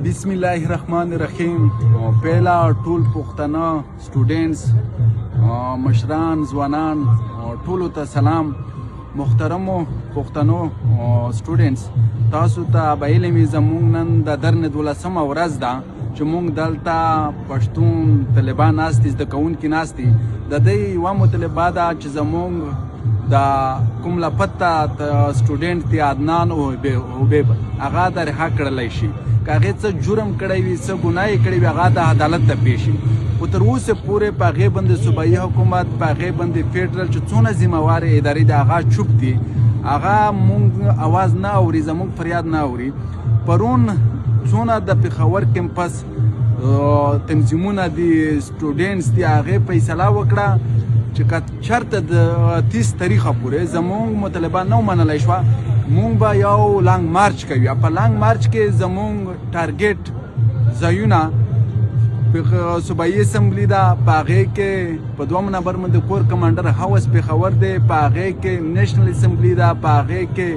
بسم الله الرحمن الرحیم. پیلا ټول پښتانه سټوډنټس، مشران، ځوانان، ټولو ته سلام. محترمو پښتنو سټوډنټس، تاسو ته به علم زموږ نن د درن 12مه ورځ ده چې موږ دلته پښتون طالبان ناستي، زده کوونکي ناستي. د دې یوه مطالبه ده چې زموږ د کوم لپته سټوډنټ دی عدنان حبیب هغه د رها کړلی شي. که هغې څه جرم کړی وي، څه ګناه یې کړې وي، هغه د عدالت ته پیښ شي. خو تر اوسه پورې په هغې باندې صوبایي حکومت، په هغې باندې فیډرل چې څونه ذمهوارې ادارې دي هغه چوپ دي. هغه مونږ اواز نه اوري، زموږ فریاد نه اوري. پرون څونه د پېښور کمپس تنظیمونه دي، سټوډنټس دي، هغې فیصله وکړه چې که چېرته د 30 تاریخه پورې زموږ مطالبه نه ومنلی شوه، مونږ به یو لانګ مارچ کوي. په لانګ مارچ کې زموږ ټارګیټ ځایونه صوبایي اسمبلی ده، په هغې کې په 2 نمبر باندې کور کمانډر هاوس پېښور دی، په هغې کې نیشنل اسمبلی ده، په هغې کې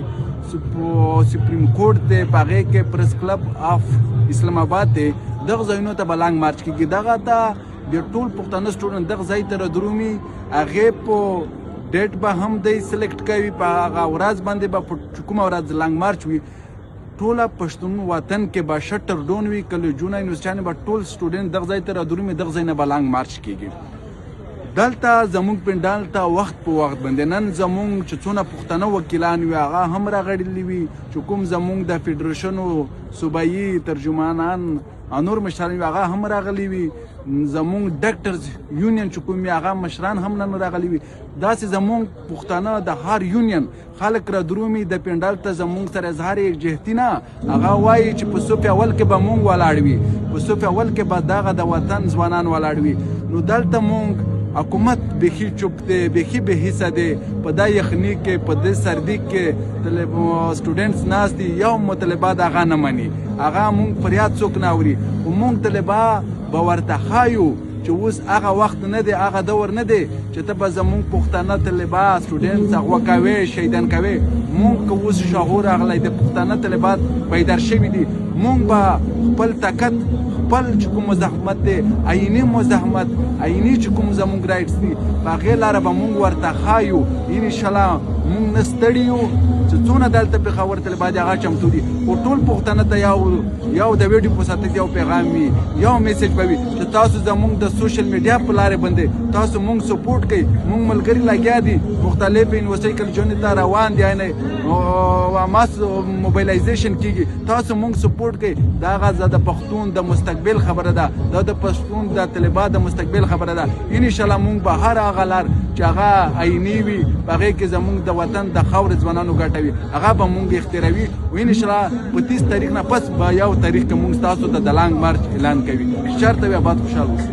سپریم کورټ دی، په هغې کې پریس کلب آف اسلام آباد دی. دغه ځایونو ته به لانګ مارچ کېږي. دغه ته د ټول پښتانه سټوډنټ دغه ځای ته درومي. هغې په ډیټ به هم دی سلیکټ کوي، په هغه ورځ باندې به په کومه ورځ لانګ مارچ وي. ټوله پښتون وطن کې به شټر ډون وي، کالجونه، یونیورسټیانې به ټول سټوډنټ دغه ځای ته رادرومي. دغه ځای نه به لانګ مارچ کېږي. دلته زموږ پنډال ته وخت په وخت باندې نن زموږ چې څونه پښتانه وکیلان وي هغه هم راغلي وي، چې کوم زموږ د فیډریشنو صوبایي ترجمانان نور مشران وي هغه هم راغلي وي. زموږ ډاکټرز یونین چې کوم هغه مشران هم نن راغلي وي. داسې زموږ پښتانه د هر یونین خلک را درومي د پنډال ته زموږ سره اظهار یکجهتي نه. هغه وایي چې په صف اول کې به مونږ ولاړ وي، په صف اول کې به دغه د وطن ځوانان ولاړ وي. نو دلته مونږ حکومت بیخي چوپ دی، بیخي بې حسه دی. په دا یخني کې، په دې سردي کې سټوډنټس ناست دي، یو مطالبه د هغه نه مني. هغه مونږ فریاد څوک نه اوري. خو مونږ طالبه به ورته ښایو چې اوس هغه وخت نه دی، هغه دور نه دی چې ته به زموږ پښتانه طالبه سټوډنټس اغوا کوې، شهیدان کوې. مونږ که اوس شعور راغلی د پښتانه طالبات بیدار شوي دي، مونږ به خپل طاقت، خپل چې کوم مزاحمت دی، عیني مزاحمت، عیني چې کوم زموږ رایټس دي، په هغې لاره به مونږ ورته ښایو. انشاءالله مونږ نه ستړي یو چې څونه دلته پېښور طالبان دي هغه چمتو دي. خو ټول پښتانه ته یو د ویډیو په سطح یو پیغام وي، یو میسج به وي چې تاسو زموږ د سوشل میډیا په لارې باندې تاسو مونږ سپورټ کوئ. مونږ ملګري لګیا دي، مختلف یونیورسټۍ کالجونو ته روان دي، ماس موبایلایزیشن کېږي. تاسو مونږ سپورټ کوئ. دغه د پښتون د مستقبل خبره ده، دا د پښتون د طالبان د مستقبل خبره ده. انشاءالله مونږ به هر هغه لار چې هغه عیني وي، په هغې کې زموږ د وطن د خاورې ځوانانو ګټه وي، هغه به مونږ اختیاروي. او انشاءالله په 30 تاریخ نه پس به یو تاریخ کې مونږ تاسو ته د لانګ مارچ اعلان کوي. چېرته وي آباد خوشحال اوسئ.